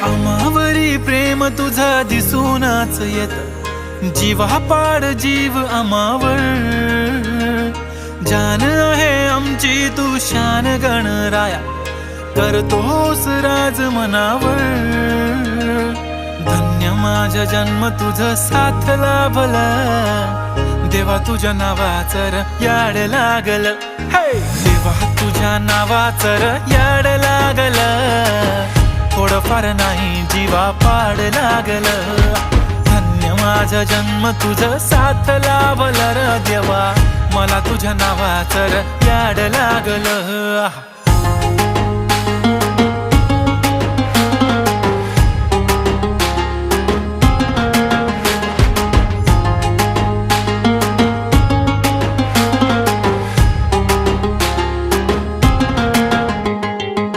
आम्हावरी प्रेम तुझा दिसूनच येत, जीवा पाड जीव आम्हावर. जान आहे आमची तू शान गणराया, करतोस राज मनावर. धन्य माझा जन्म तुझ साथ लाभला, देवा तुझ्या नावाचर याड लागल. देवा तुझ्या नावाचर याड लागल, थोडंफार नाही जीवा पाड लागल. धन्य माझा जन्म तुझ साथ लाभला र देवा, मला तुझ्या नावाचर याड लागल.